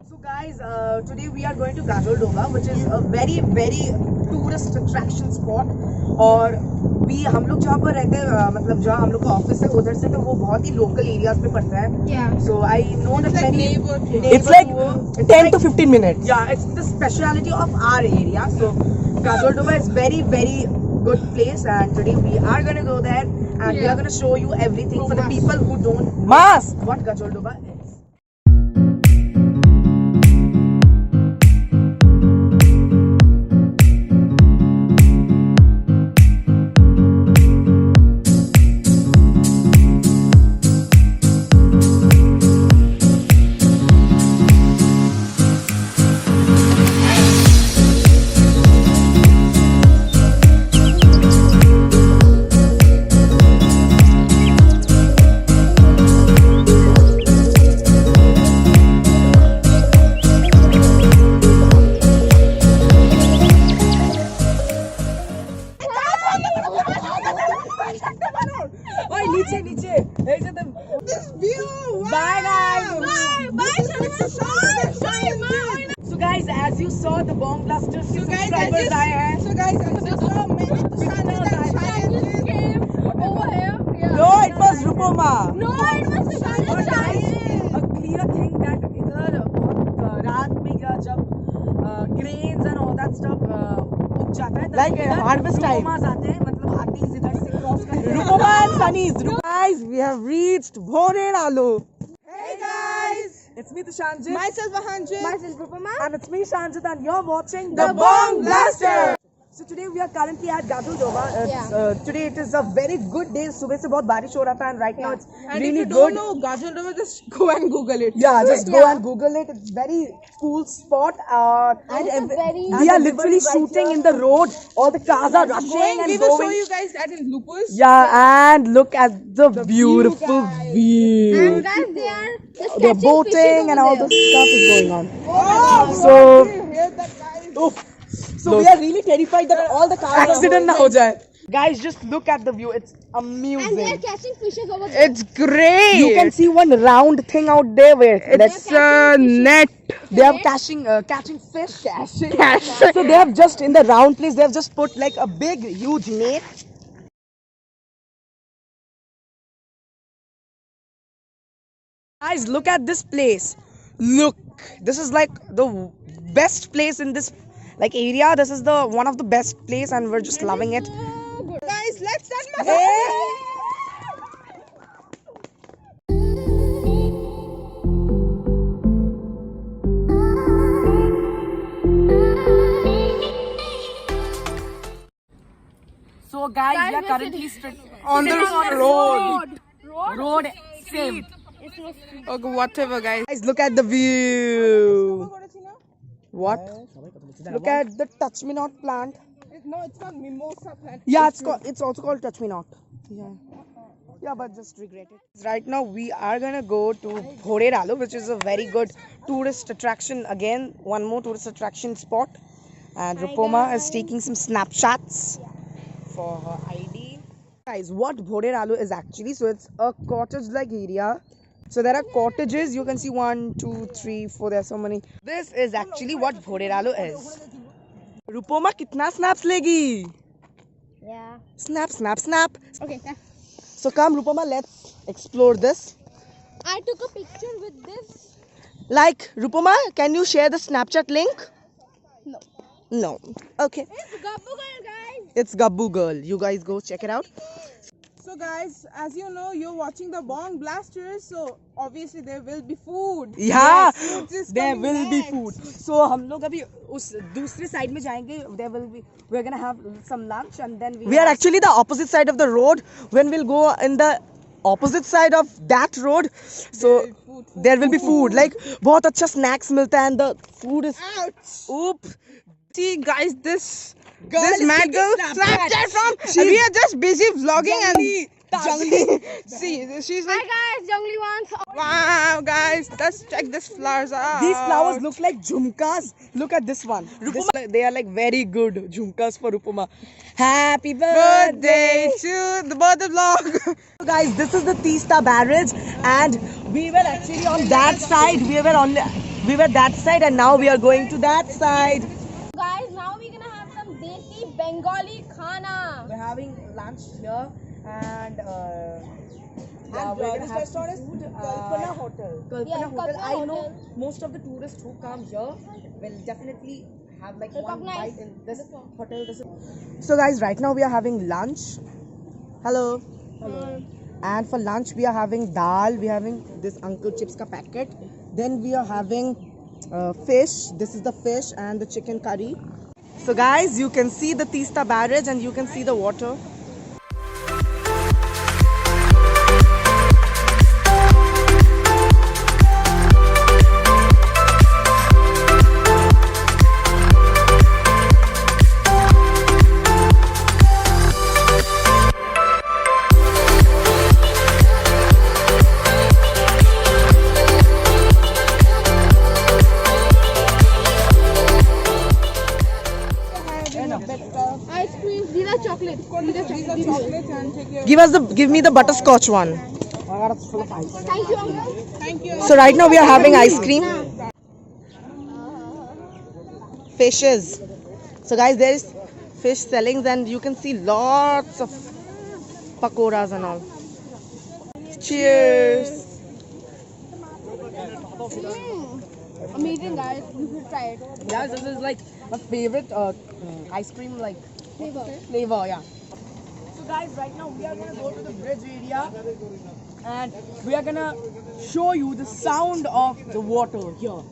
So guys, today we are going to Gajol Doba, which is a very tourist attraction spot. और भी हम लोग जहाँ पर रहते हैं मतलब जहाँ हम लोग का ऑफिस है उधर से तो वो बहुत ही लोकल एरियाज में पड़ता है. Yeah. So I know that many. It's like 10 to 15 minutes. Yeah, it's the speciality of our area. So Gajol Doba is very good place, and today we are gonna go there and we are gonna show you everything for the people who don't know Must. what Gajol Doba is. So guys, as you saw, the bomb blasters subscribers आए हैं. So guys, as you saw, many challenges came over here. Yeah. No, it was Rupoma. No, it was But guys, a clear thing that इधर बहुत रात में जब cranes and all that stuff उग जाता है. Like harvest time. Rupomas आते हैं, मतलब हाथी इधर से क्रॉस करते हैं. Rupoma and Sunny's. Guys, we have reached Bhoreralu. Hey guys, It's me, Tushanjit. myself Vahanjit. Myself, Rupama. And it's me, Shanjit, and you're watching The Bomb Blaster. So today we are currently at Gajol Doba. Yeah. Today it is a very good day. सुबह से बहुत बारिश हो रहा था, and right now it's And really if you good. don't know Gajol Doba, just go and Google it. Yeah, just go and Google it. It's very cool spot. And it's a very- we are literally shooting in the road. All the cars are rushing and We will show going. you guys that in Lupus. Yeah, and look at the beautiful view. And guys, they are just They're catching boating fishes and over all there. the stuff is going on. Oh, So, hear that guys. oof. So we are really terrified that all the cars Accident na are ho jaye. Guys, just look at the view. It's And they are amazing. catching fishes over there. It's great. You can see one round thing out there where It's a net. they are catching fish. So they have just in the round place they have just put like a big huge net. Guys, look at this place. Look, this is like the best place in this like area. This is the one of the best place, and we're just loving it. Guys, let's start my So guys, we are currently on the road. road same. Okay, whatever, guys. Guys, look at the view. What? Look at the touch me not plant. No, it's not mimosa plant. Yeah, it's also called touch me not. Yeah, but just regret it. Right now we are gonna go to Bhoreralu, which is a very good tourist attraction. Again, one more tourist attraction spot. And Rupoma is taking some snapshots for her ID. Guys, what Bhoreralu is actually, so it's a cottage-like area. So there are cottages. You can see 1, 2, 3, 4. There are so many. This is actually what Bhoreralu is. Rupoma, kitna snaps legi? Yeah. Snap, snap, snap. Okay. So come, Rupama, let's explore this. I took a picture with this. Like, Rupama, can you share the Snapchat link? No. No. Okay. It's Gabbu Girl, guys. It's Gabbu Girl. You guys go check it out. So guys, as you know, you're watching the Bong Blasters, so obviously there will be food. Yeah, Food is there coming will be next. food. So हम लोग अभी उस दूसरे side में जाएंगे. There will be. We're gonna have some lunch and then we are actually the opposite side of the road. When we'll go in the opposite side of that road, so there will be food. Like बहुत अच्छा snacks मिलता है and the food is. Ouch! Oop. See guys, this Girl is mad taking girl Snapchat. Snapchat from. She's We are just busy vlogging Jungly. and Jungly. See, she's Hi like, guys, Jungly wants. wow, guys, let's check this flowers out. These flowers look like jhumkas. Look at this one. They are like very good jhumkas for Rupuma. Happy Birthday to the birthday vlog. So guys, this is the Teesta barrage, and we were actually on that side. We were that side, and now we are going to that side. Guys, now we're gonna have some desi Bengali khana. We're having lunch here, and And this restaurant is Kalpana Hotel. Kalpana Yeah, Hotel. Kalpana I know Hotel. most of the tourists who come here will definitely have like one Recognize bite in this hotel. So guys, right now we are having lunch. Hello. And for lunch we are having dal. We are having this Uncle Chips ka packet. Then we are having fish. This is the fish and the chicken curry. So guys, you can see the Teesta barrage and you can see the water. Ice cream. These are chocolates. These are Chocolates and take your. Give me the butterscotch one. Thank you, uncle. Thank you. So right now we are having ice cream. Fishes. So guys, there is fish sellings and you can see lots of pakoras and all. Cheers. Amazing, guys. You should try it. Guys, this is like my favorite ice cream like flavor, yeah. So guys, right now we are gonna go to the bridge area and we are gonna show you the sound of the water here.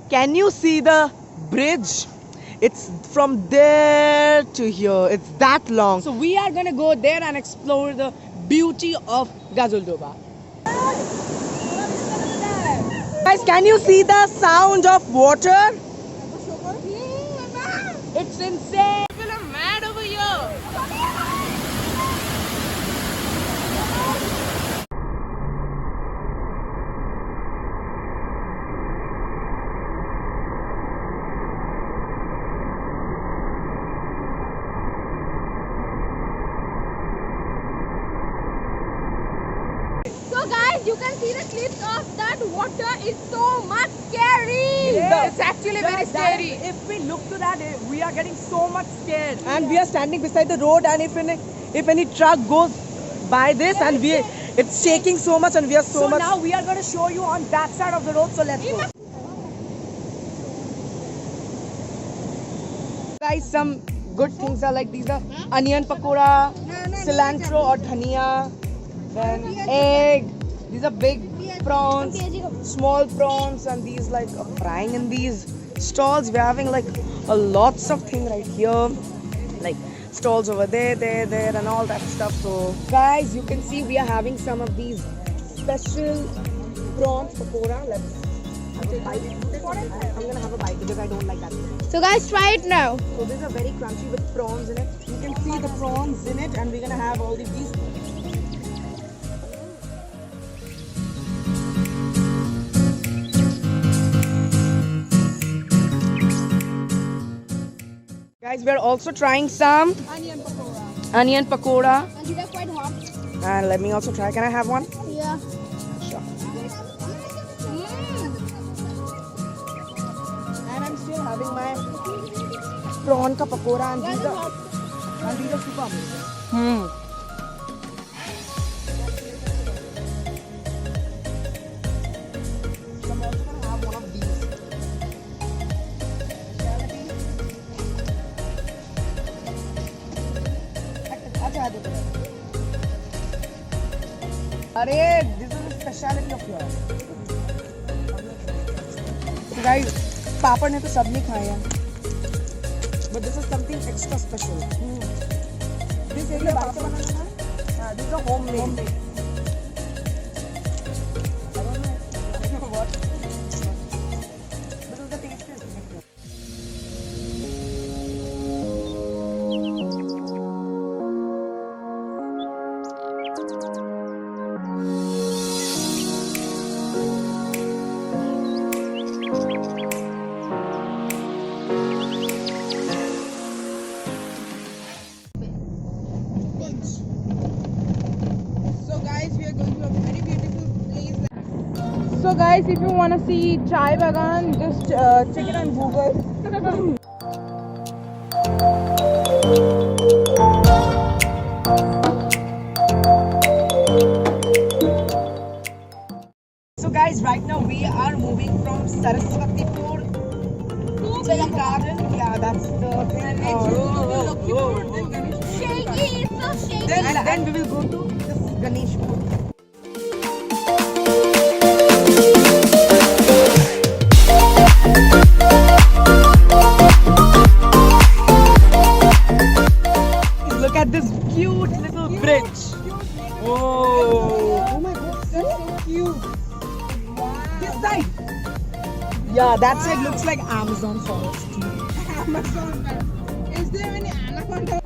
Can you see the bridge? It's from there to here. It's that long. So we are gonna go there and explore the beauty of Gazuldoba. Guys, can you see the sound of water? It's insane. People are mad over here. So guys, you can see the clips of that water is so much scary. It's actually very scary. If we look to that, we are getting so much scared. And we are standing beside the road, and if any truck goes by this, and it's shaking so much, and we are so much. So now we are going to show you on that side of the road. So let's go. Guys, some good things are like these are onion pakora, cilantro or dhania, then egg. These are big prawns, small prawns, and these like are frying in these stalls. We're having like a lots of things right here, like stalls over there, and all that stuff. So guys, you can see we are having some of these special prawns pakora. Let's have a bite. I'm gonna have a bite because I don't like that. So guys, try it now. So these are very crunchy with prawns in it. You can see the prawns in it, and we're gonna have all these. Guys, we're also trying some Onion pakora. onion pakora. And these are quite hot. And let me also try. Can I have one? Yeah. Sure. And I'm still having my prawn ka pakora, and these are super amazing. So I'm also gonna have one of these. अच्छा, Arey, this is the speciality of yours. So guys, पापड़ ने तो सबने खाए हैं, but this is something extra special. This area बाहर से बनाना है? हाँ, this is a homemade. I don't know what. This is the tastiest. So guys, we are going to a very beautiful place. So guys, if you want to see Chai Bagan, just check it on Google. So guys, right now we are moving from Saraswatipur to the garden. Yeah, that's the thing. Shaky, it's so shaky. Then we will go to this Ganeshpur. Look at this cute little bridge. Whoa. Oh my god, that's so cute. This side. Yeah, that side looks like Amazon forest. Amazon. Is there any anaconda?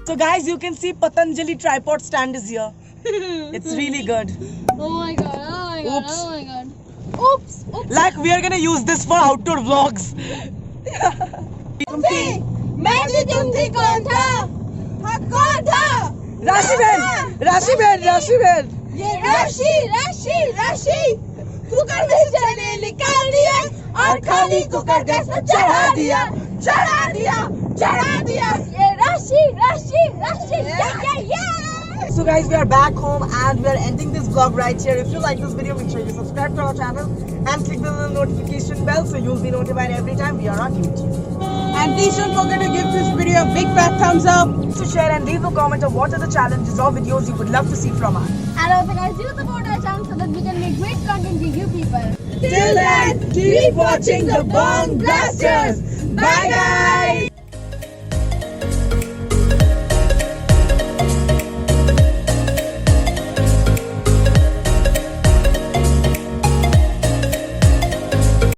So guys, you can see Patanjali tripod stand is here. It's really good. Oh my god, oh my god, Oops. oh my god. Oops, oops. Like we are gonna use this for outdoor vlogs. मैं तुमसे कौन था? हाँ कौन था? राशि बहन, राशि बहन, राशि बहन. ये राशि राशि राशि कुकर में चने निकाल दिया और खाली कुकर गैस पर चढ़ा दिया चढ़ा दिया चढ़ा दिया ये राशि राशि राशि yeah. So guys, we are back home and we are ending this vlog right here. If you like this video, make sure you subscribe to our channel and click the little notification bell so you'll be notified every time we are on YouTube. And please don't forget to give this video a big fat thumbs up. To share and leave a comment of what are the challenges or videos you would love to see from us. And also guys, do support our channel so that we can make great content to you people. Till then, keep watching the Bomb Blasters. Bye guys.